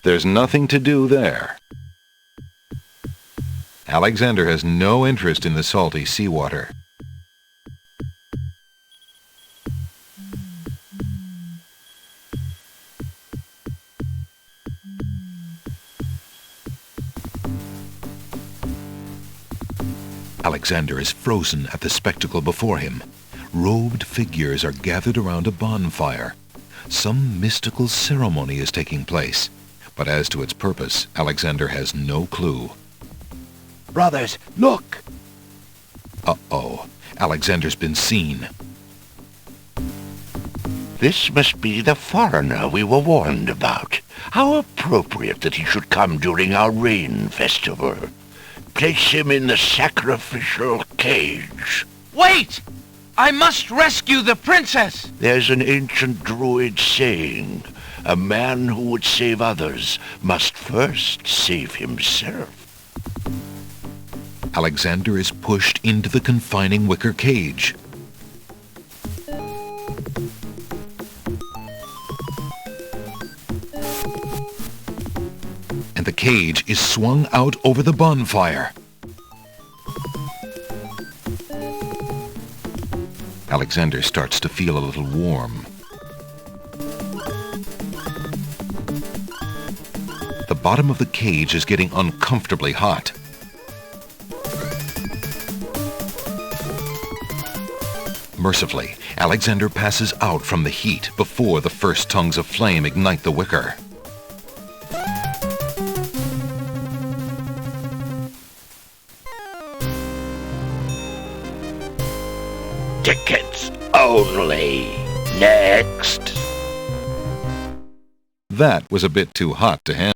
There's nothing to do there. Alexander has no interest in the salty seawater. Alexander is frozen at the spectacle before him. Robed figures are gathered around a bonfire. Some mystical ceremony is taking place, but as to its purpose, Alexander has no clue. Brothers, look! Uh-oh, Alexander's been seen. This must be the foreigner we were warned about. How appropriate that he should come during our rain festival. Place him in the sacrificial cage. Wait! I must rescue the princess! There's an ancient druid saying, a man who would save others must first save himself. Alexander is pushed into the confining wicker cage. And the cage is swung out over the bonfire. Alexander starts to feel a little warm. The bottom of the cage is getting uncomfortably hot. Mercifully, Alexander passes out from the heat before the first tongues of flame ignite the wicker. Tickets only. Next. That was a bit too hot to handle.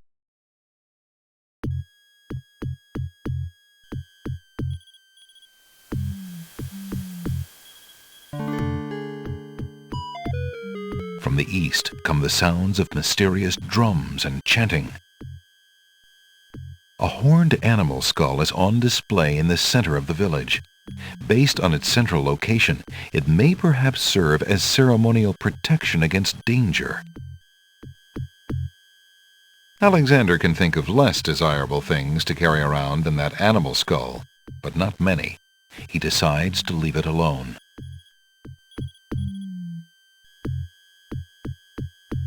From the east come the sounds of mysterious drums and chanting. A horned animal skull is on display in the center of the village. Based on its central location, it may perhaps serve as ceremonial protection against danger. Alexander can think of less desirable things to carry around than that animal skull, but not many. He decides to leave it alone.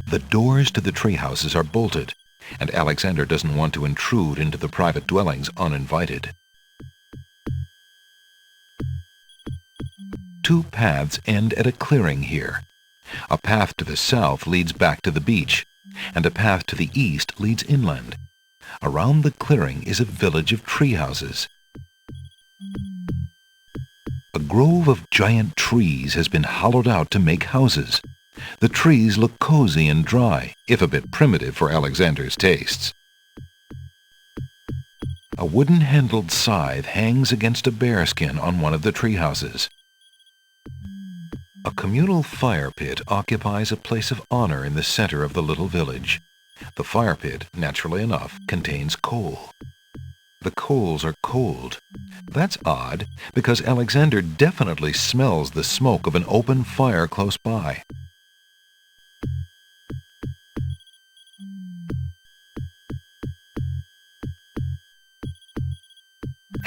The doors to the tree houses are bolted, and Alexander doesn't want to intrude into the private dwellings uninvited. Two paths end at a clearing here. A path to the south leads back to the beach, and a path to the east leads inland. Around the clearing is a village of tree houses. A grove of giant trees has been hollowed out to make houses. The trees look cozy and dry, if a bit primitive for Alexander's tastes. A wooden-handled scythe hangs against a bearskin on one of the tree houses. A communal fire pit occupies a place of honor in the center of the little village. The fire pit, naturally enough, contains coal. The coals are cold. That's odd, because Alexander definitely smells the smoke of an open fire close by.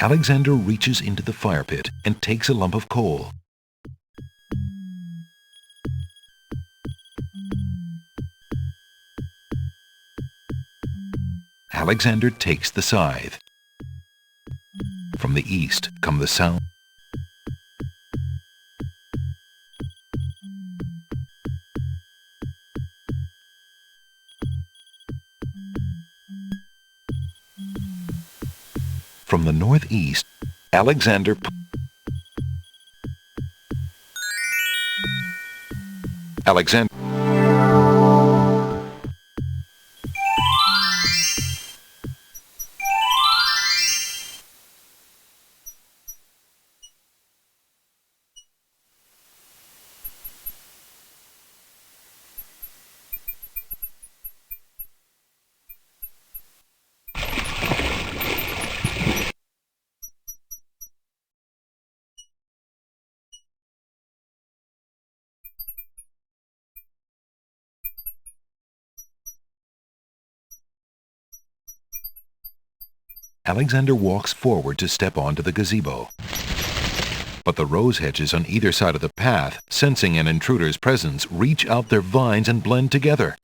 Alexander reaches into the fire pit and takes a lump of coal. Alexander takes the scythe. From the east come the sound. From the northeast, Alexander Alexander walks forward to step onto the gazebo. But the rose hedges on either side of the path, sensing an intruder's presence, reach out their vines and blend together.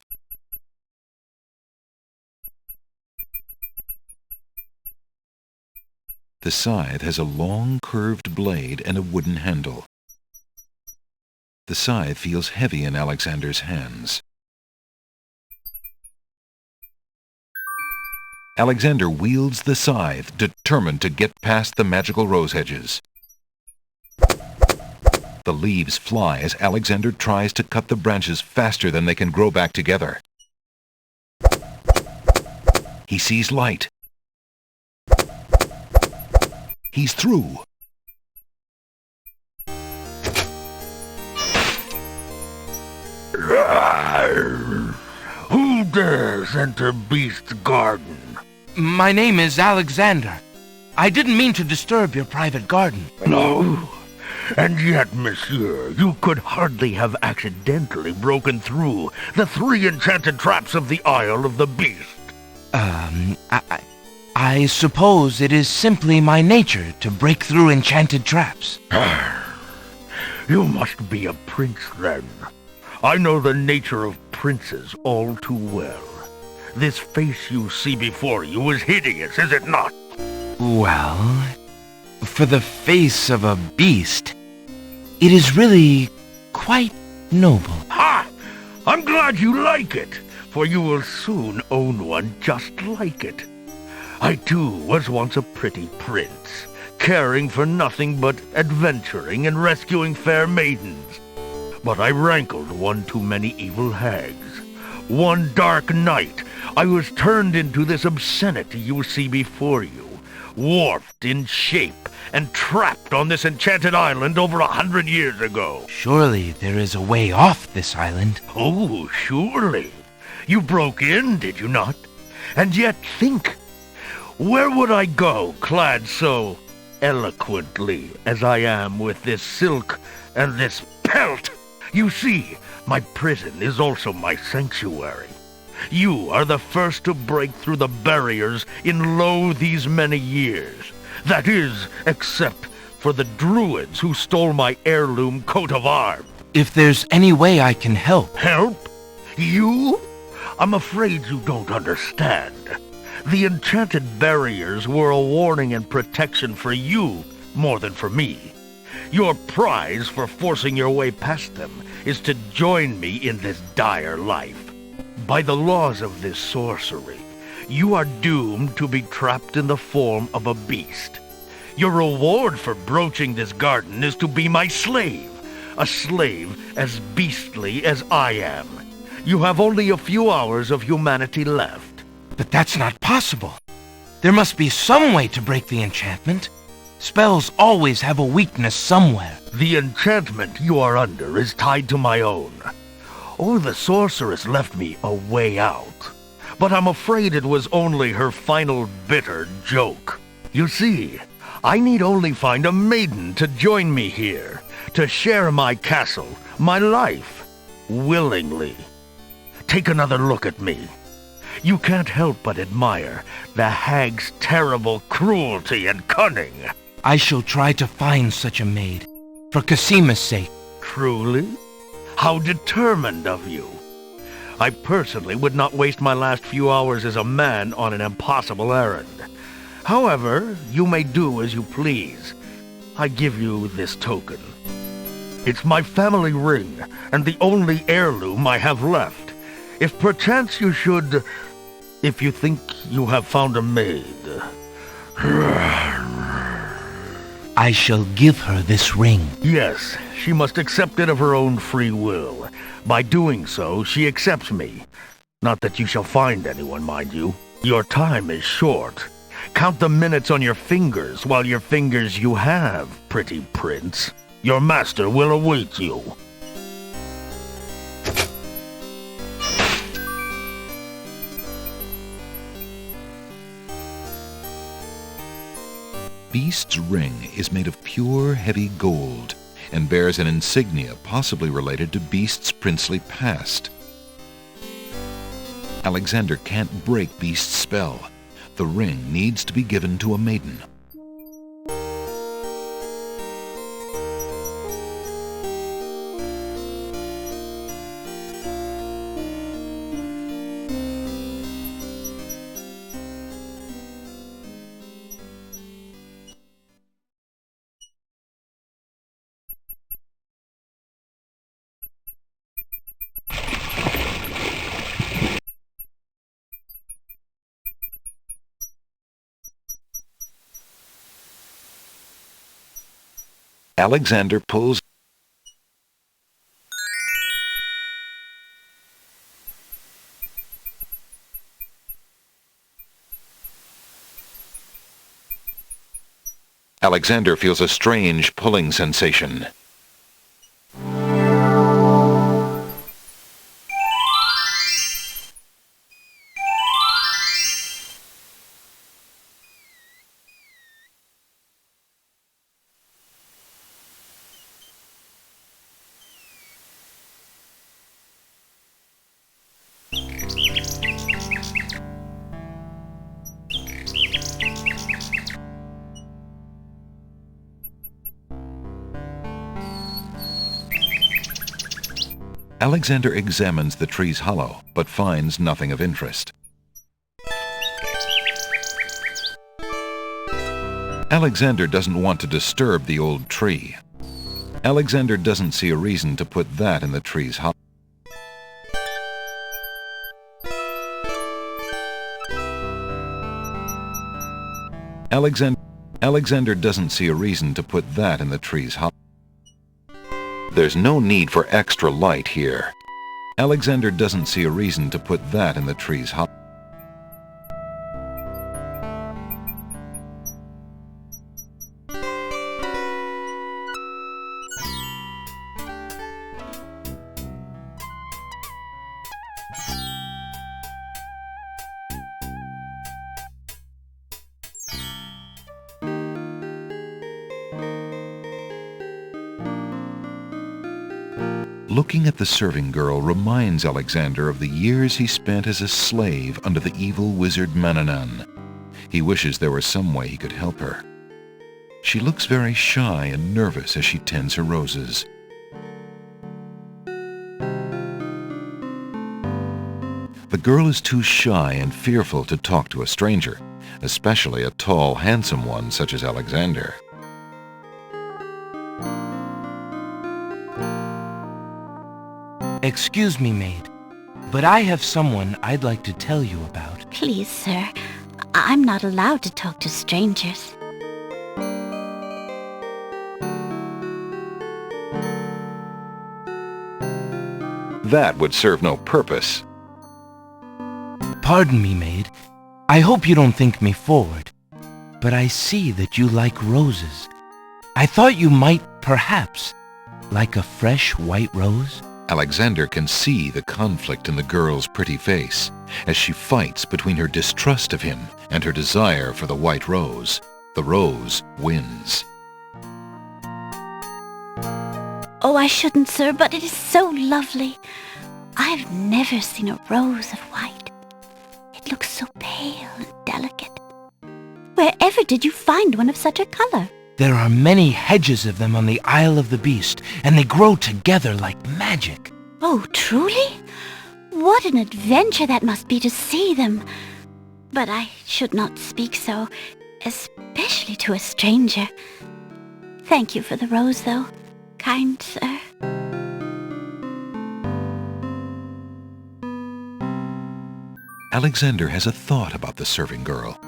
The scythe has a long curved blade and a wooden handle. The scythe feels heavy in Alexander's hands. Alexander wields the scythe, determined to get past the magical rose hedges. The leaves fly as Alexander tries to cut the branches faster than they can grow back together. He sees light. He's through. Who dares enter Beast's garden? My name is Alexander. I didn't mean to disturb your private garden. No. And yet, monsieur, you could hardly have accidentally broken through the 3 enchanted traps of the Isle of the Beast. I suppose it is simply my nature to break through enchanted traps. You must be a prince, then. I know the nature of princes all too well. This face you see before you is hideous, is it not? Well, for the face of a beast, it is really quite noble. Ha! I'm glad you like it, for you will soon own one just like it. I too was once a pretty prince, caring for nothing but adventuring and rescuing fair maidens. But I rankled one too many evil hags. One dark night, I was turned into this obscenity you see before you, warped in shape and trapped on this enchanted island over 100 years ago. Surely there is a way off this island. Oh, surely. You broke in, did you not? And yet think, where would I go clad so eloquently as I am with this silk and this pelt? You see, my prison is also my sanctuary. You are the first to break through the barriers in lo these many years. That is, except for the druids who stole my heirloom coat of arms. If there's any way I can help. Help? You? I'm afraid you don't understand. The enchanted barriers were a warning and protection for you more than for me. Your prize for forcing your way past them is to join me in this dire life. By the laws of this sorcery, you are doomed to be trapped in the form of a beast. Your reward for broaching this garden is to be my slave, a slave as beastly as I am. You have only a few hours of humanity left. But that's not possible. There must be some way to break the enchantment. Spells always have a weakness somewhere. The enchantment you are under is tied to my own. Oh, the sorceress left me a way out. But I'm afraid it was only her final bitter joke. You see, I need only find a maiden to join me here, to share my castle, my life, willingly. Take another look at me. You can't help but admire the hag's terrible cruelty and cunning. I shall try to find such a maid, for Casima's sake. Truly? How determined of you. I personally would not waste my last few hours as a man on an impossible errand. However, you may do as you please. I give you this token. It's my family ring, and the only heirloom I have left. If perchance you should... if you think you have found a maid... I shall give her this ring. Yes, she must accept it of her own free will. By doing so, she accepts me. Not that you shall find anyone, mind you. Your time is short. Count the minutes on your fingers while your fingers you have, pretty prince. Your master will await you. Beast's ring is made of pure, heavy gold and bears an insignia possibly related to Beast's princely past. Alexander can't break Beast's spell, The ring needs to be given to a maiden. Alexander pulls Alexander feels a strange pulling sensation. Alexander examines the tree's hollow, but finds nothing of interest. Alexander doesn't want to disturb the old tree. Alexander doesn't see a reason to put that in the tree's hollow. Alexander doesn't see a reason to put that in the tree's hollow. There's no need for extra light here. Alexander doesn't see a reason to put that in the tree's hollow. Looking at the serving girl reminds Alexander of the years he spent as a slave under the evil wizard Mananan. He wishes there were some way he could help her. She looks very shy and nervous as she tends her roses. The girl is too shy and fearful to talk to a stranger, especially a tall, handsome one such as Alexander. Excuse me, maid, but I have someone I'd like to tell you about. Please, sir. I'm not allowed to talk to strangers. That would serve no purpose. Pardon me, maid. I hope you don't think me forward, but I see that you like roses. I thought you might, perhaps, like a fresh white rose. Alexander can see the conflict in the girl's pretty face as she fights between her distrust of him and her desire for the white rose. The rose wins. Oh, I shouldn't, sir, but it is so lovely. I've never seen a rose of white. It looks so pale and delicate. Wherever did you find one of such a color? There are many hedges of them on the Isle of the Beast, and they grow together like magic. Oh, truly? What an adventure that must be to see them. But I should not speak so, especially to a stranger. Thank you for the rose, though, kind sir. Alexander has a thought about the serving girl.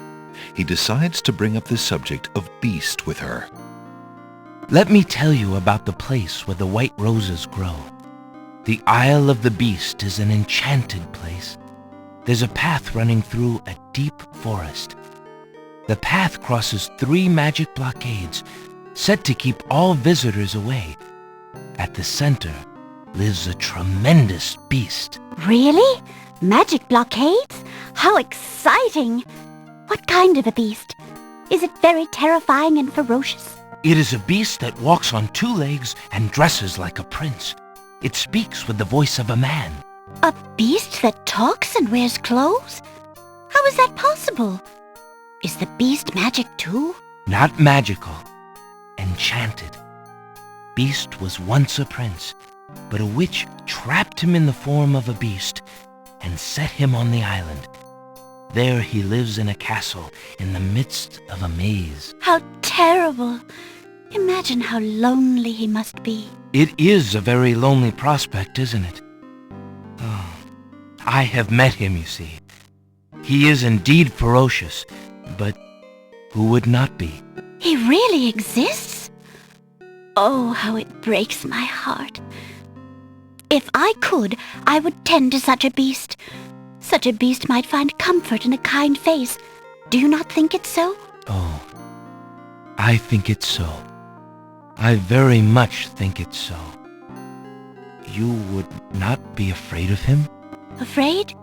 He decides to bring up the subject of beast with her. Let me tell you about the place where the white roses grow. The Isle of the Beast is an enchanted place. There's a path running through a deep forest. The path crosses 3 magic blockades, set to keep all visitors away. At the center lives a tremendous beast. Really? Magic blockades? How exciting! What kind of a beast? Is it very terrifying and ferocious? It is a beast that walks on 2 legs and dresses like a prince. It speaks with the voice of a man. A beast that talks and wears clothes? How is that possible? Is the beast magic too? Not magical. Enchanted. Beast was once a prince, but a witch trapped him in the form of a beast and set him on the island. There he lives in a castle in the midst of a maze. How terrible! Imagine how lonely he must be. It is a very lonely prospect, isn't it? Oh, I have met him, you see. He is indeed ferocious, but who would not be? He really exists? Oh, how it breaks my heart. If I could, I would tend to such a beast. Such a beast might find comfort in a kind face. Do you not think it so? Oh, I think it's so. I very much think it's so. You would not be afraid of him? Afraid?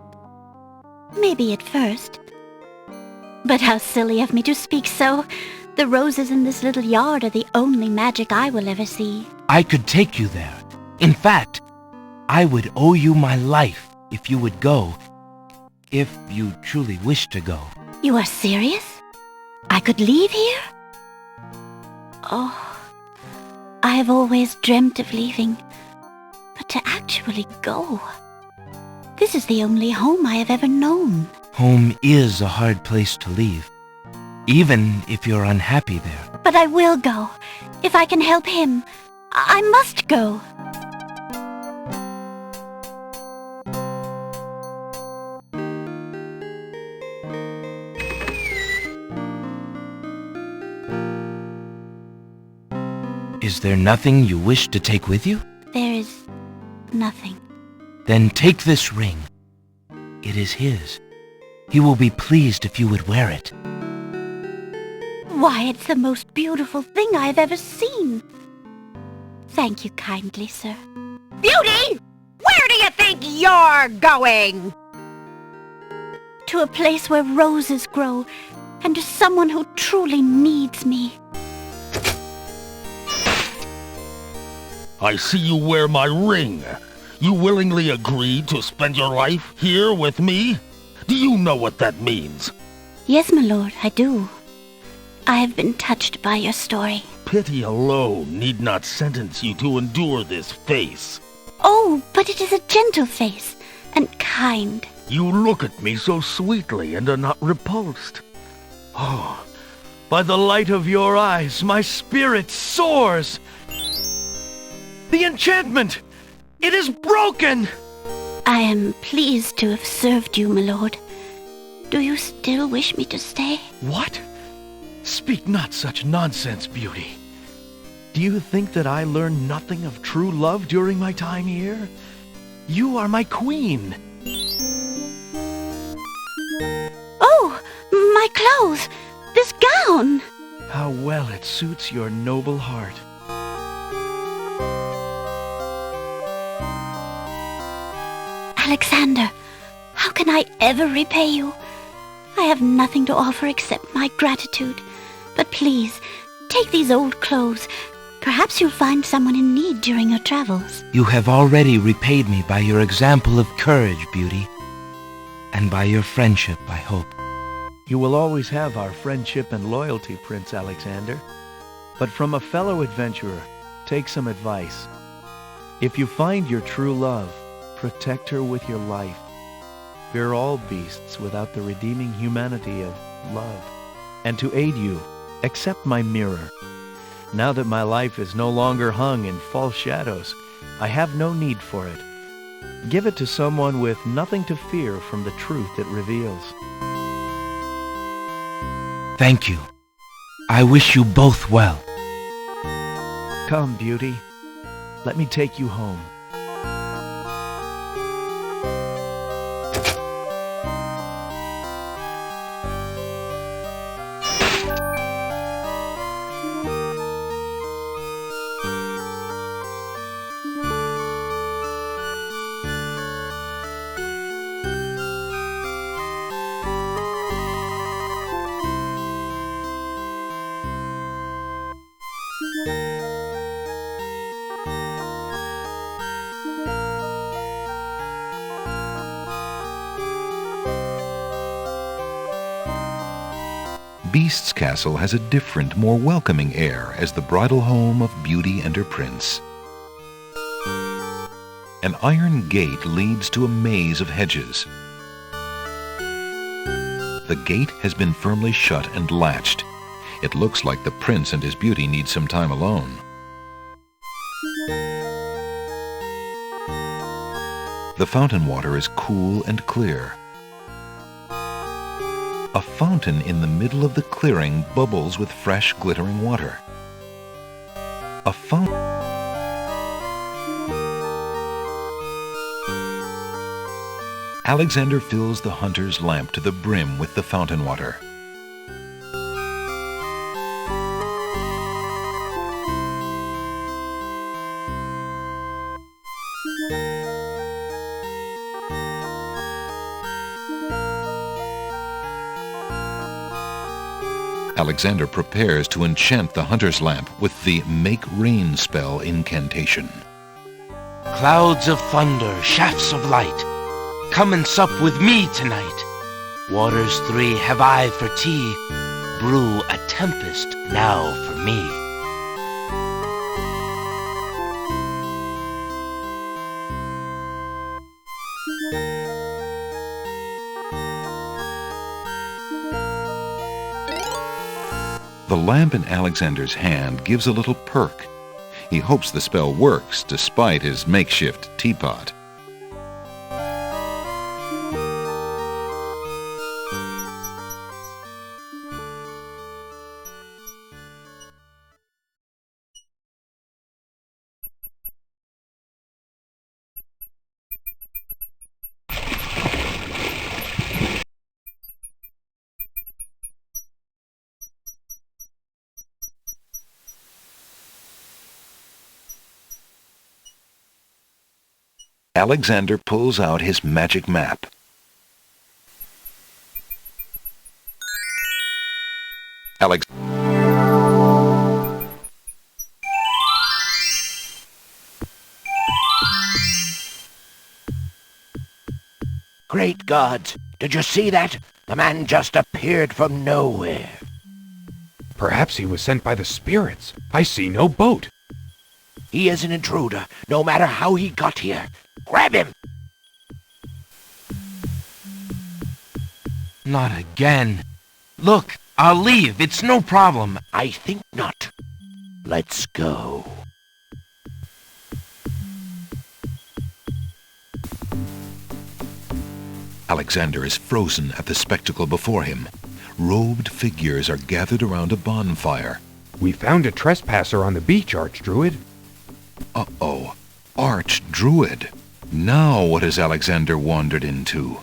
Maybe at first. But how silly of me to speak so. The roses in this little yard are the only magic I will ever see. I could take you there. In fact, I would owe you my life if you would go. If you truly wish to go. You are serious? I could leave here? Oh, I have always dreamt of leaving. But to actually go... This is the only home I have ever known. Home is a hard place to leave, even if you're unhappy there. But I will go. If I can help him, I must go. Is there nothing you wish to take with you? There is nothing. Then take this ring. It is his. He will be pleased if you would wear it. Why, it's the most beautiful thing I have ever seen. Thank you kindly, sir. Beauty! Where do you think you're going? To a place where roses grow, and to someone who truly needs me. I see you wear my ring. You willingly agreed to spend your life here with me? Do you know what that means? Yes, my lord, I do. I have been touched by your story. Pity alone need not sentence you to endure this face. Oh, but it is a gentle face, and kind. You look at me so sweetly and are not repulsed. Oh, by the light of your eyes, my spirit soars. The enchantment! It is broken! I am pleased to have served you, my lord. Do you still wish me to stay? What? Speak not such nonsense, Beauty. Do you think that I learned nothing of true love during my time here? You are my queen. Oh, my clothes! This gown! How well it suits your noble heart. Alexander, how can I ever repay you? I have nothing to offer except my gratitude. But please, take these old clothes. Perhaps you'll find someone in need during your travels. You have already repaid me by your example of courage, Beauty. And by your friendship, I hope. You will always have our friendship and loyalty, Prince Alexander. But from a fellow adventurer, take some advice. If you find your true love, protect her with your life. Fear all beasts without the redeeming humanity of love. And to aid you, accept my mirror. Now that my life is no longer hung in false shadows, I have no need for it. Give it to someone with nothing to fear from the truth it reveals. Thank you. I wish you both well. Come, Beauty. Let me take you home. beast's castle has a different, more welcoming air as the bridal home of Beauty and her prince. An iron gate leads to a maze of hedges. The gate has been firmly shut and latched. It looks like the prince and his beauty need some time alone. The fountain water is cool and clear. A fountain in the middle of the clearing bubbles with fresh, glittering water. A fountain. Alexander fills the hunter's lamp to the brim with the fountain water. Alexander prepares to enchant the hunter's lamp with the Make Rain spell incantation. Clouds of thunder, shafts of light, come and sup with me tonight. Waters 3 have I for tea, brew a tempest now for me. The lamp in Alexander's hand gives a little perk. He hopes the spell works despite his makeshift teapot. Alexander pulls out his magic map. Great gods! Did you see that? The man just appeared from nowhere. Perhaps he was sent by the spirits. I see no boat. He is an intruder, no matter how he got here. Grab him! Not again. Look, I'll leave. It's no problem. I think not. Let's go. Alexander is frozen at the spectacle before him. Robed figures are gathered around a bonfire. We found a trespasser on the beach, Archdruid. Uh-oh. Archdruid. Now what has Alexander wandered into?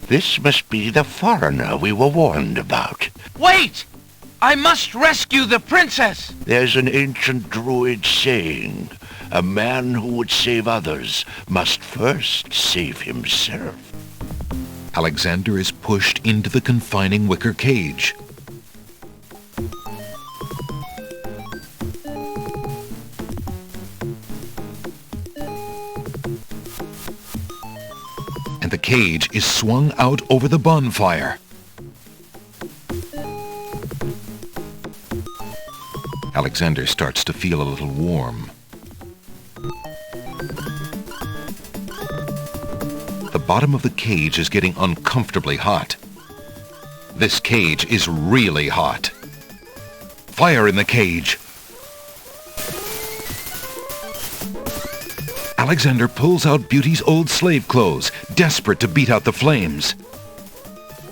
This must be the foreigner we were warned about. Wait! I must rescue the princess! There's an ancient druid saying, a man who would save others must first save himself. Alexander is pushed into the confining wicker cage. And the cage is swung out over the bonfire. Alexander starts to feel a little warm. The bottom of the cage is getting uncomfortably hot. This cage is really hot. Fire in the cage! Alexander pulls out Beauty's old slave clothes, desperate to beat out the flames.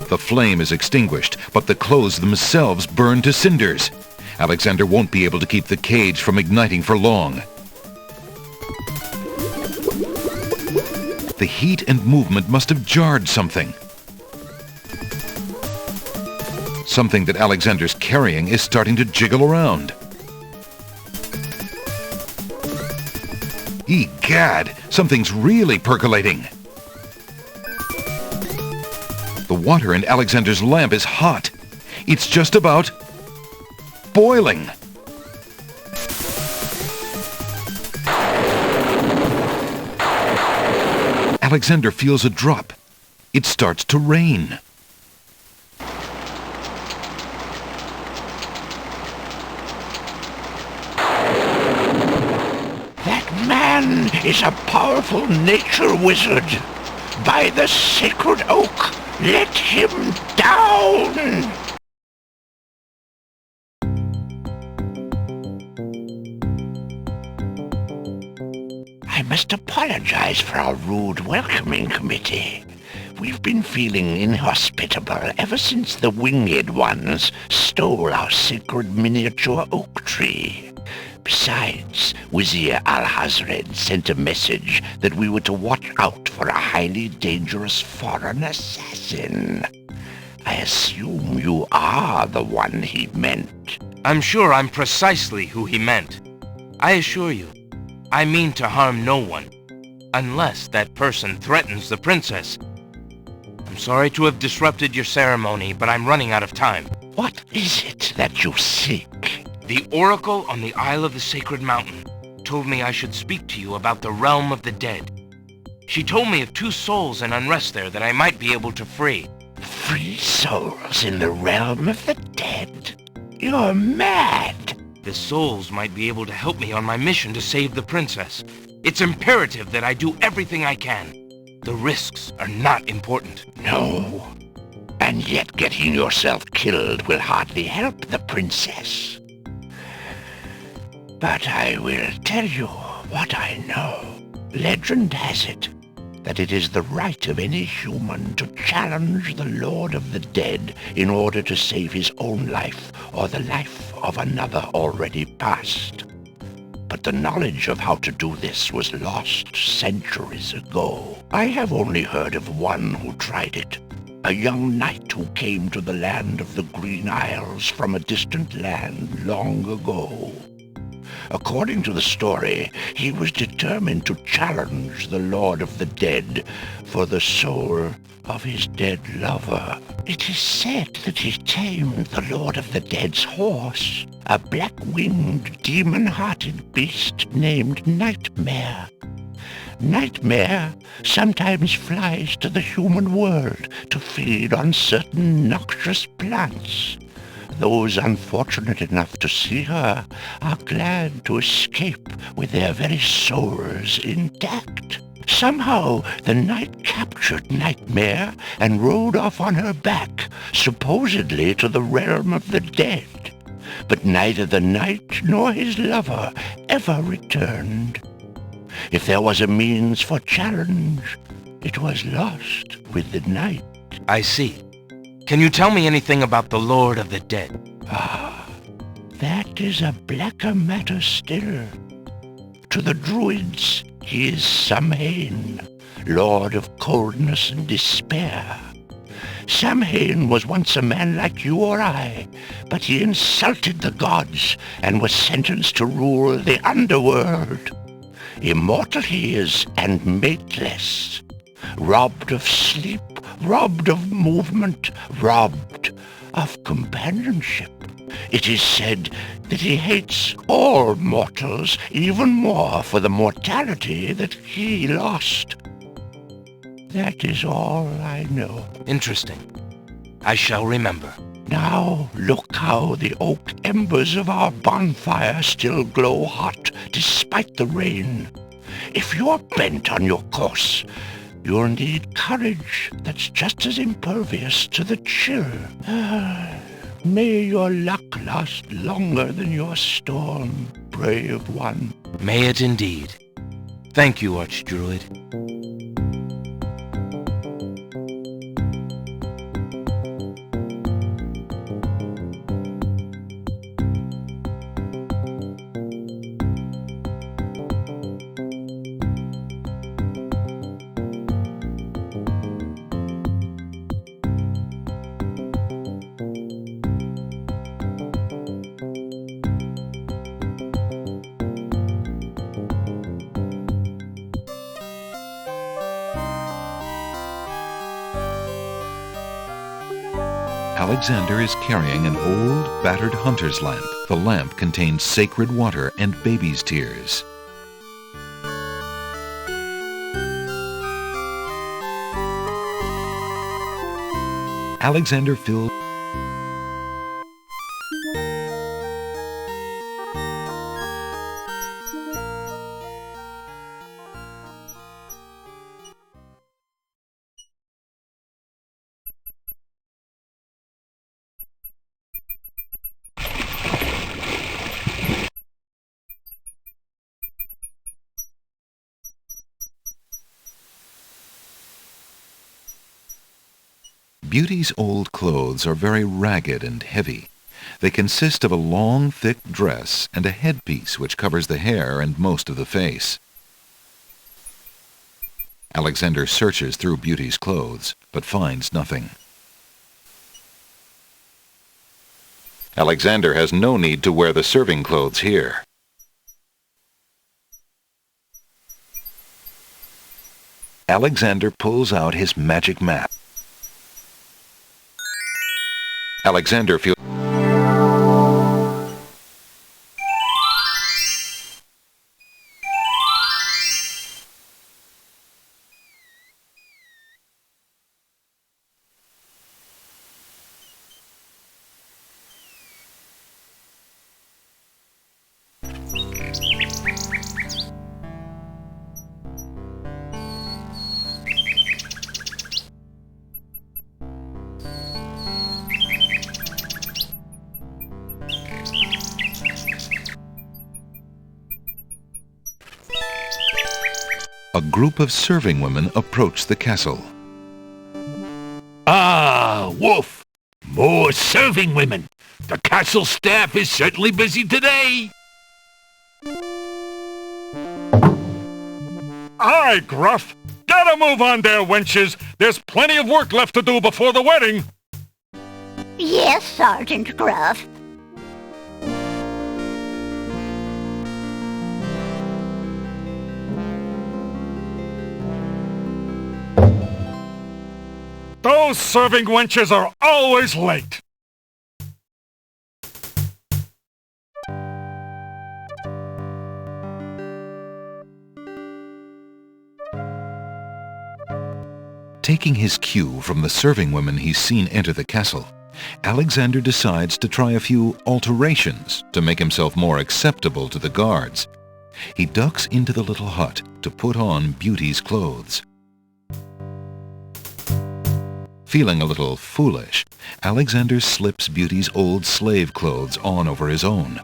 The flame is extinguished, but the clothes themselves burn to cinders. Alexander won't be able to keep the cage from igniting for long. The heat and movement must have jarred something. Something that Alexander's carrying is starting to jiggle around. Egad, something's really percolating. The water in Alexander's lamp is hot. It's just about boiling. Alexander feels a drop. It starts to rain. is a powerful nature wizard. By the sacred oak, let him down! I must apologize for our rude welcoming committee. We've been feeling inhospitable ever since the winged ones stole our sacred miniature oak tree. Besides, Wizir Al-Hazred sent a message that we were to watch out for a highly dangerous foreign assassin. I assume you are the one he meant. I'm sure I'm precisely who he meant. I assure you, I mean to harm no one, unless that person threatens the princess. I'm sorry to have disrupted your ceremony, but I'm running out of time. What is it that you seek? The oracle on the Isle of the Sacred Mountain told me I should speak to you about the realm of the dead. She told me of 2 souls in unrest there that I might be able to free. Free souls in the realm of the dead? You're mad! The souls might be able to help me on my mission to save the princess. It's imperative that I do everything I can. The risks are not important. No. And yet getting yourself killed will hardly help the princess. But I will tell you what I know. Legend has it that it is the right of any human to challenge the Lord of the Dead in order to save his own life or the life of another already past. But the knowledge of how to do this was lost centuries ago. I have only heard of one who tried it, a young knight who came to the land of the Green Isles from a distant land long ago. According to the story, he was determined to challenge the Lord of the Dead for the soul of his dead lover. It is said that he tamed the Lord of the Dead's horse, a black-winged, demon-hearted beast named Nightmare. Nightmare sometimes flies to the human world to feed on certain noxious plants. Those unfortunate enough to see her are glad to escape with their very souls intact. Somehow the knight captured Nightmare and rode off on her back, supposedly to the realm of the dead. But neither the knight nor his lover ever returned. If there was a means for challenge, it was lost with the night. I see. Can you tell me anything about the Lord of the Dead? Ah, that is a blacker matter still. To the Druids, he is Samhain, Lord of Coldness and Despair. Samhain was once a man like you or I, but he insulted the gods and was sentenced to rule the underworld. Immortal he is and mateless, robbed of sleep, robbed of movement, robbed of companionship. It is said that he hates all mortals even more for the mortality that he lost. That is all I know. Interesting. I shall remember. Now look how the oak embers of our bonfire still glow hot despite the rain. If you're bent on your course, you'll need courage that's just as impervious to the chill. May your luck last longer than your storm, brave one. May it indeed. Thank you, Archdruid. Alexander is carrying an old, battered hunter's lamp. The lamp contains sacred water and baby's tears. Alexander fills Beauty's old clothes are very ragged and heavy. They consist of a long, thick dress and a headpiece which covers the hair and most of the face. Alexander searches through Beauty's clothes, but finds nothing. Alexander has no need to wear the serving clothes here. Alexander pulls out his magic map. Alexander feels a group of serving women approach the castle. Ah, Wolf! More serving women! The castle staff is certainly busy today! Aye, Gruff! Gotta move on there, wenches! There's plenty of work left to do before the wedding! Yes, Sergeant Gruff. Those serving wenches are always late! Taking his cue from the serving women he's seen enter the castle, Alexander decides to try a few alterations to make himself more acceptable to the guards. He ducks into the little hut to put on Beauty's clothes. Feeling a little foolish, Alexander slips Beauty's old slave clothes on over his own.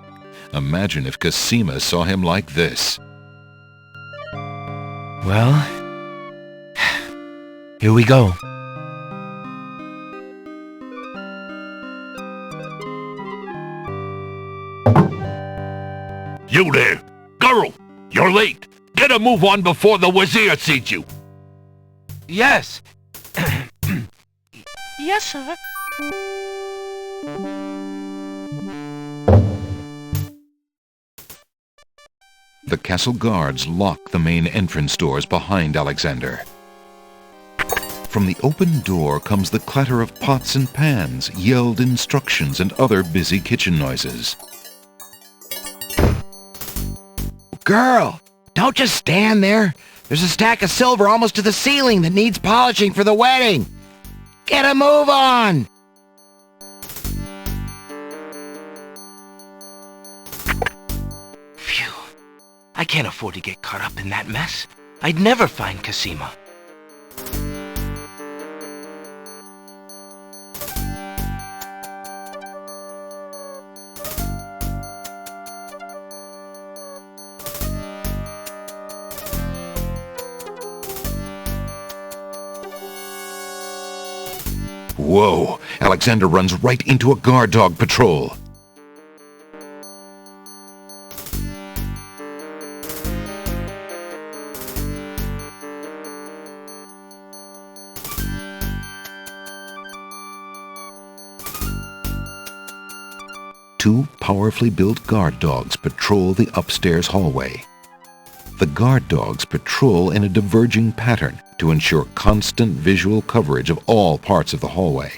Imagine if Cosima saw him like this. Well, here we go. You there! Girl! You're late! Get a move on before the Wazir sees you! Yes. Yes, sir. The castle guards lock the main entrance doors behind Alexander. From the open door comes the clatter of pots and pans, yelled instructions, and other busy kitchen noises. Girl, don't just stand there. There's a stack of silver almost to the ceiling that needs polishing for the wedding. Get a move on! Phew. I can't afford to get caught up in that mess. I'd never find Cosima. Whoa! Alexander runs right into a guard dog patrol. Two powerfully built guard dogs patrol the upstairs hallway. The guard dogs patrol in a diverging pattern to ensure constant visual coverage of all parts of the hallway.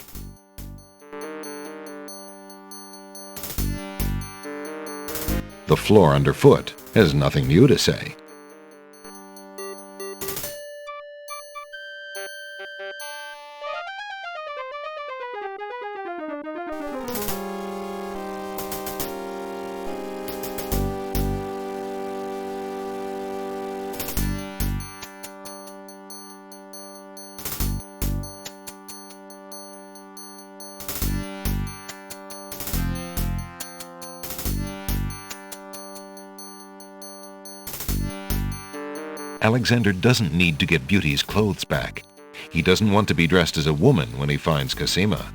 The floor underfoot has nothing new to say. Alexander doesn't need to get Beauty's clothes back. He doesn't want to be dressed as a woman when he finds Cosima.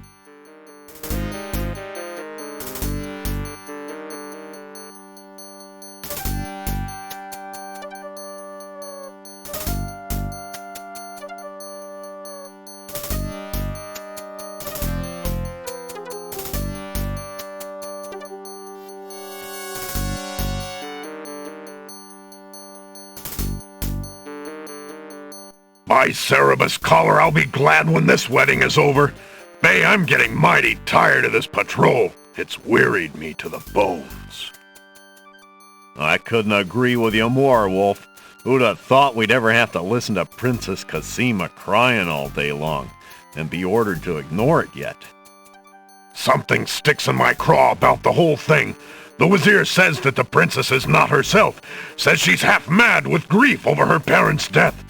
By Cerebus collar, I'll be glad when this wedding is over. Bay, I'm getting mighty tired of this patrol. It's wearied me to the bones. I couldn't agree with you more, Wolf. Who'd have thought we'd ever have to listen to Princess Cosima crying all day long, and be ordered to ignore it yet? Something sticks in my craw about the whole thing. The Wazir says that the princess is not herself, says she's half mad with grief over her parents' death.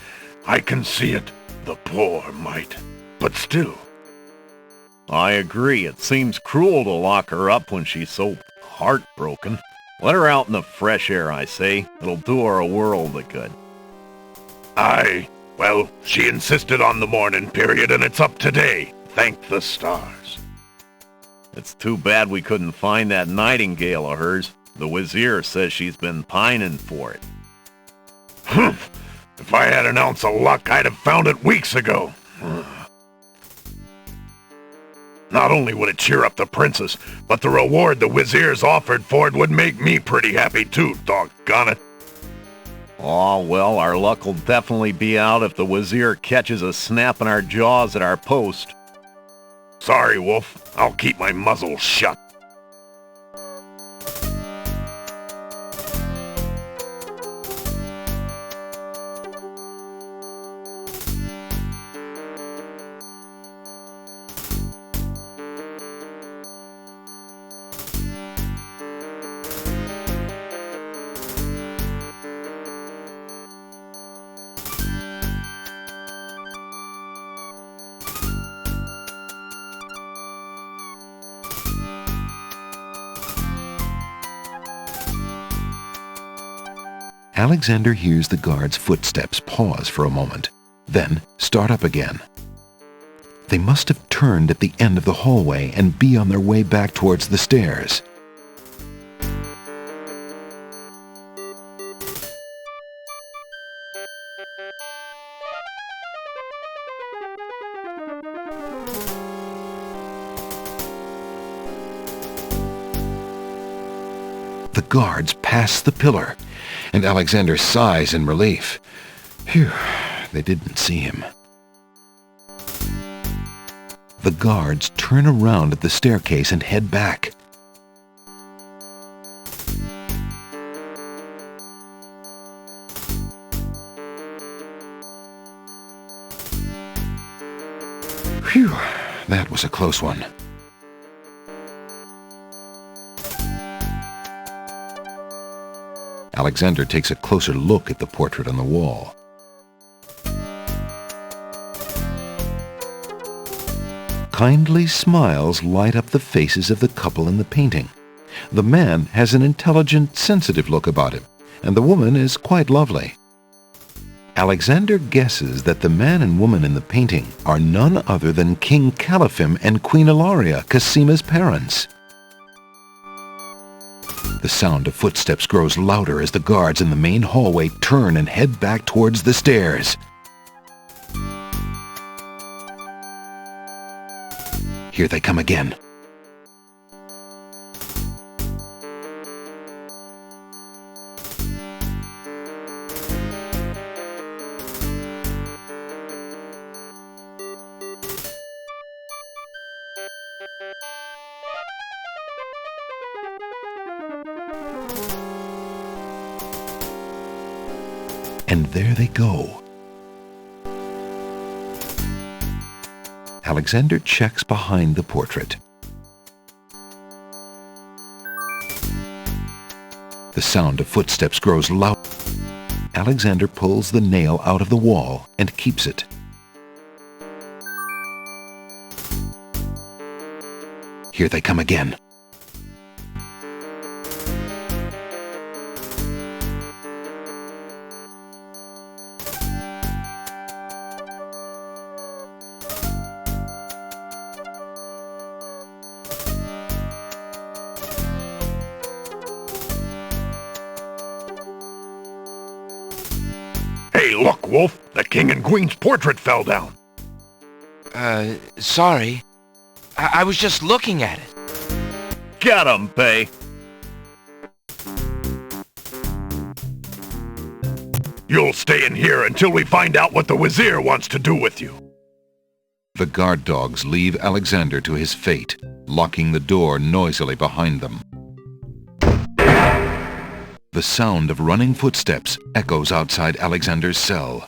I can see it, the poor mite, but still. I agree. It seems cruel to lock her up when she's so heartbroken. Let her out in the fresh air, I say. It'll do her a world of good. Aye. Well, she insisted on the mourning period, and it's up today. Thank the stars. It's too bad we couldn't find that nightingale of hers. The Wazir says she's been pining for it. Humph! If I had an ounce of luck, I'd have found it weeks ago. Not only would it cheer up the princess, but the reward the Wazir's offered for it would make me pretty happy too, doggone it. Oh, well, our luck will definitely be out if the Wazir catches us snapping our jaws at our post. Sorry, Wolf. I'll keep my muzzle shut. Alexander hears the guard's footsteps pause for a moment, then start up again. They must have turned at the end of the hallway and be on their way back towards the stairs. The guards pass the pillar, and Alexander sighs in relief. Phew, they didn't see him. The guards turn around at the staircase and head back. Phew, that was a close one. Alexander takes a closer look at the portrait on the wall. Kindly smiles light up the faces of the couple in the painting. The man has an intelligent, sensitive look about him, and the woman is quite lovely. Alexander guesses that the man and woman in the painting are none other than King Caliphim and Queen Ilaria, Cosima's parents. The sound of footsteps grows louder as the guards in the main hallway turn and head back towards the stairs. Here they come again. And there they go. Alexander checks behind the portrait. The sound of footsteps grows loud. Alexander pulls the nail out of the wall and keeps it. Here they come again. look, Wolf. The king and queen's portrait fell down. Sorry. I was just looking at it. Get him, Bay. You'll stay in here until we find out what the Wazir wants to do with you. The guard dogs leave Alexander to his fate, locking the door noisily behind them. The sound of running footsteps echoes outside Alexander's cell.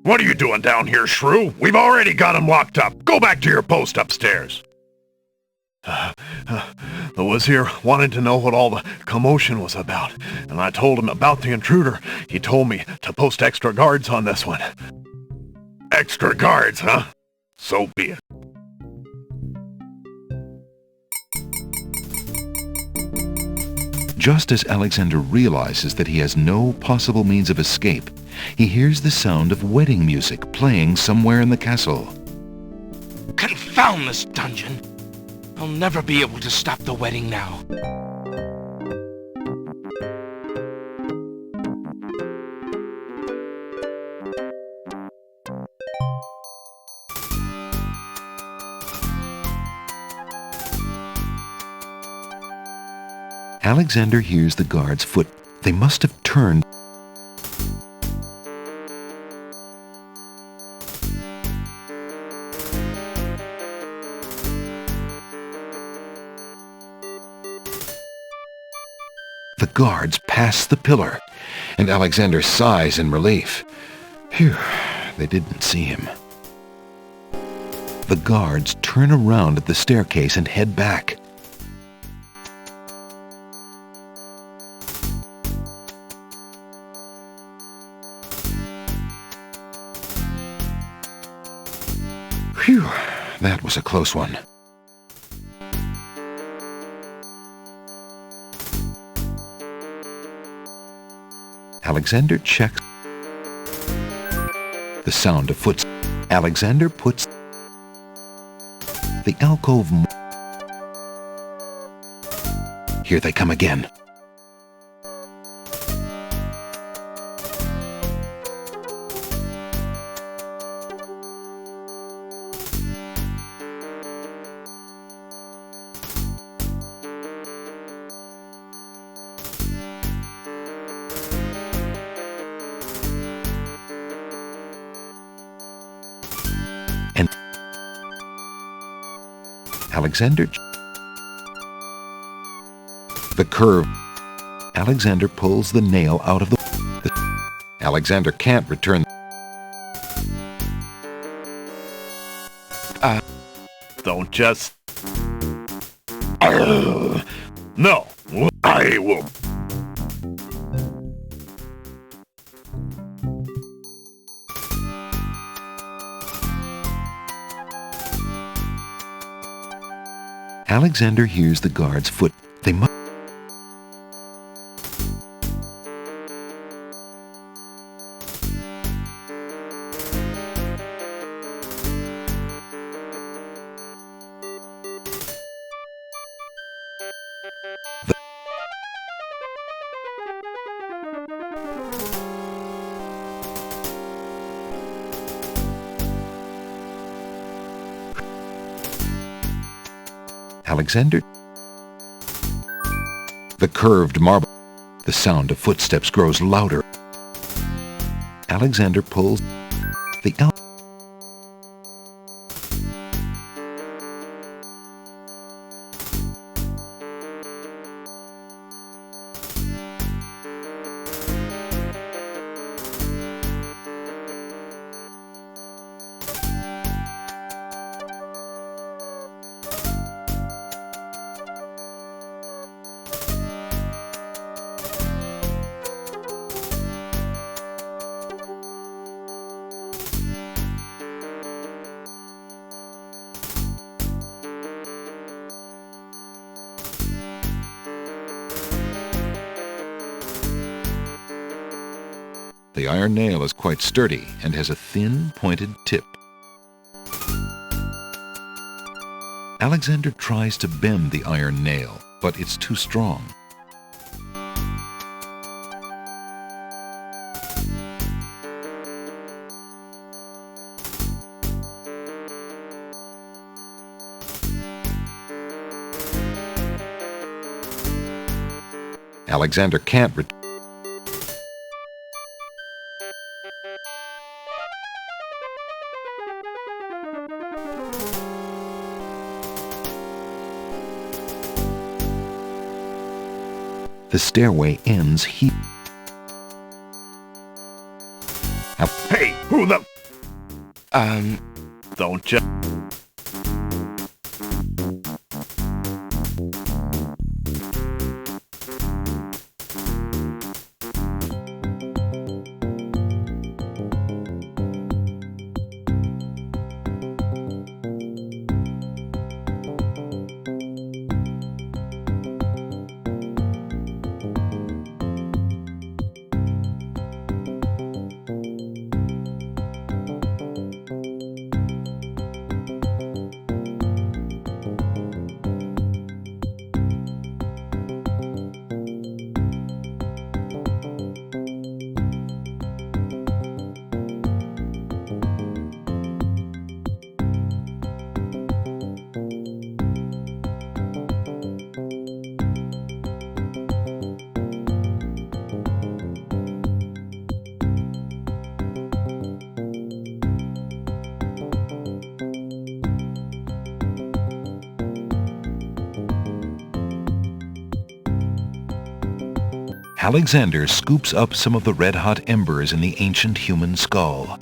What are you doing down here, Shrew? We've already got him locked up. Go back to your post upstairs. The Wazir wanted to know what all the commotion was about, and I told him about the intruder. He told me to post extra guards on this one. Extra guards, huh? So be it. Just as Alexander realizes that he has no possible means of escape, he hears the sound of wedding music playing somewhere in the castle. Confound this dungeon! I'll never be able to stop the wedding now. Alexander hears the guard's foot. They must have turned. The guards pass the pillar, and Alexander sighs in relief. Phew, they didn't see him. The guards turn around at the staircase and head back. Phew, that was a close one. Alexander checks the sound of footsteps. Alexander puts the alcove. Here they come again. And Alexander the curve. Alexander pulls the nail out of the Alexander can't return. Don't just... No, I will. Alexander hears the guard's foot. They must. Alexander. The curved marble. The sound of footsteps grows louder. Alexander pulls the The iron nail is quite sturdy and has a thin, pointed tip. Alexander tries to bend the iron nail, but it's too strong. Alexander can't The stairway ends here. Hey, who the... Don't you... Alexander scoops up some of the red-hot embers in the ancient human skull.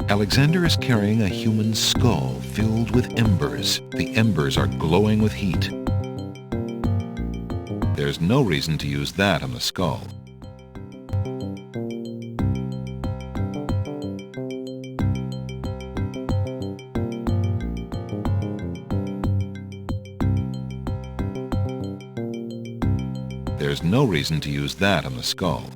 Alexander is carrying a human skull filled with embers. The embers are glowing with heat. There's no reason to use that on the skull. There's no reason to use that on the skull.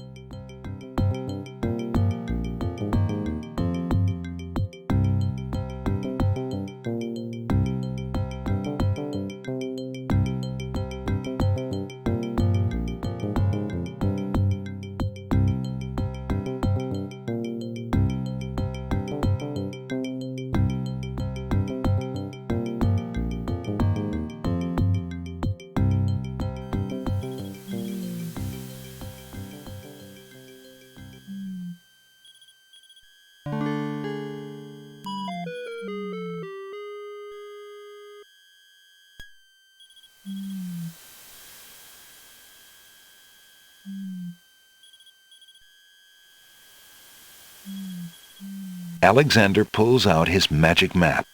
Alexander pulls out his magic map.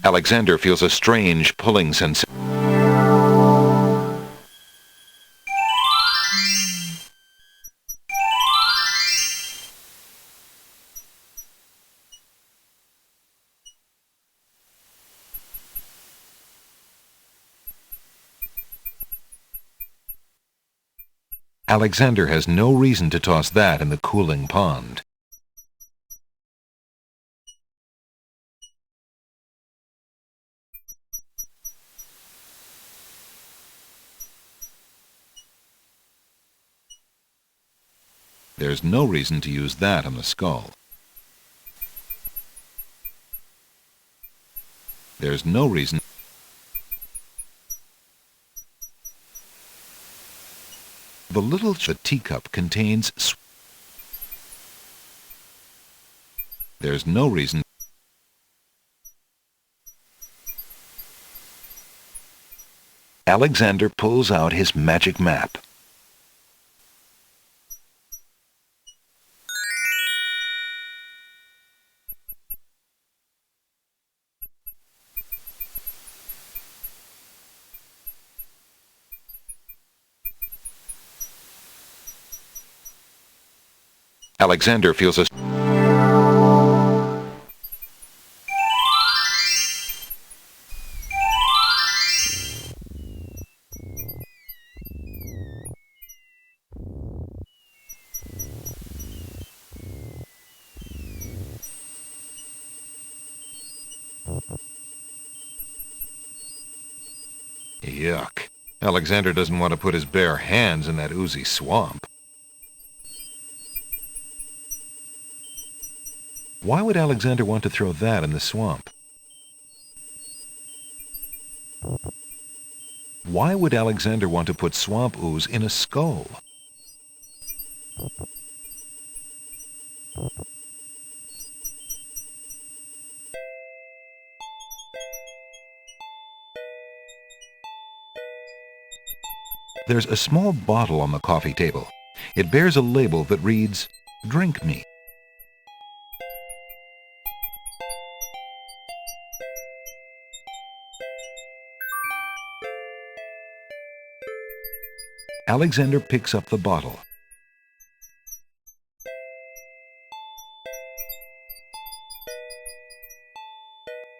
Alexander feels a strange pulling sensation. Alexander has no reason to toss that in the cooling pond. There's no reason to use that on the skull. There's no reason. The little teacup contains. There's no reason. Alexander pulls out his magic map. Alexander feels a... Yuck. Alexander doesn't want to put his bare hands in that oozy swamp. Why would Alexander want to throw that in the swamp? Why would Alexander want to put swamp ooze in a skull? There's a small bottle on the coffee table. It bears a label that reads, "Drink me." Alexander picks up the bottle.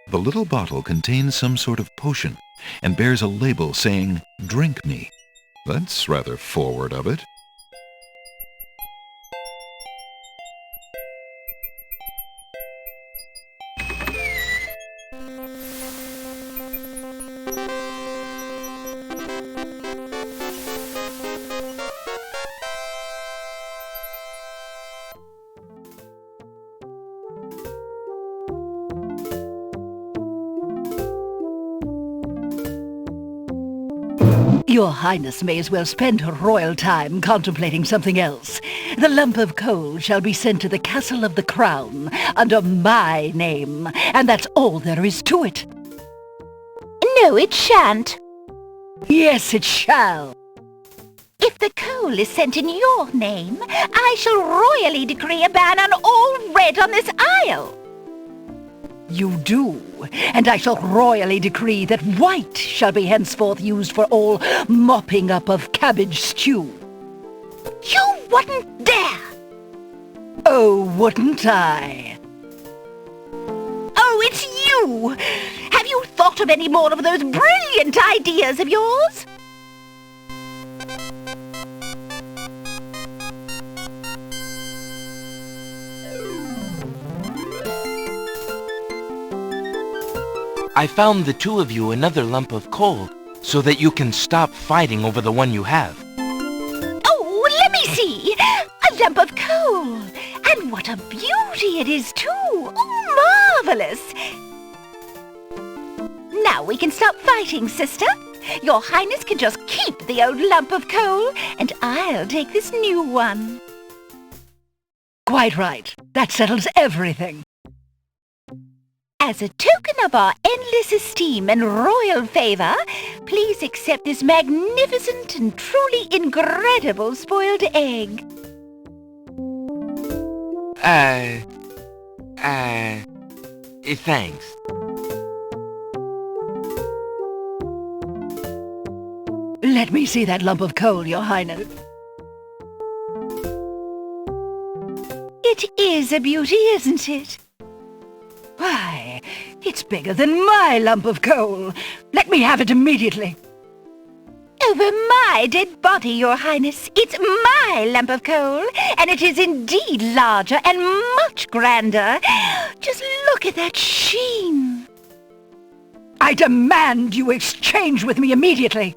The little bottle contains some sort of potion and bears a label saying, "Drink me." That's rather forward of it. Your Highness may as well spend her royal time contemplating something else. The lump of coal shall be sent to the Castle of the Crown under my name, and that's all there is to it. No, it shan't. Yes, it shall. If the coal is sent in your name, I shall royally decree a ban on all red on this isle. You do, and I shall royally decree that white shall be henceforth used for all mopping up of cabbage stew. You wouldn't dare! Oh, wouldn't I? Oh, it's you! Have you thought of any more of those brilliant ideas of yours? I found the two of you another lump of coal so that you can stop fighting over the one you have. Oh, let me see! A lump of coal! And what a beauty it is, too! Oh, marvelous! Now we can stop fighting, sister. Your Highness can just keep the old lump of coal, and I'll take this new one. Quite right. That settles everything. As a token of our endless esteem and royal favor, please accept this magnificent and truly incredible spoiled egg. Thanks. Let me see that lump of coal, Your Highness. It is a beauty, isn't it? Why, it's bigger than my lump of coal. Let me have it immediately. Over my dead body, Your Highness. It's my lump of coal, and it is indeed larger and much grander. Just look at that sheen. I demand you exchange with me immediately.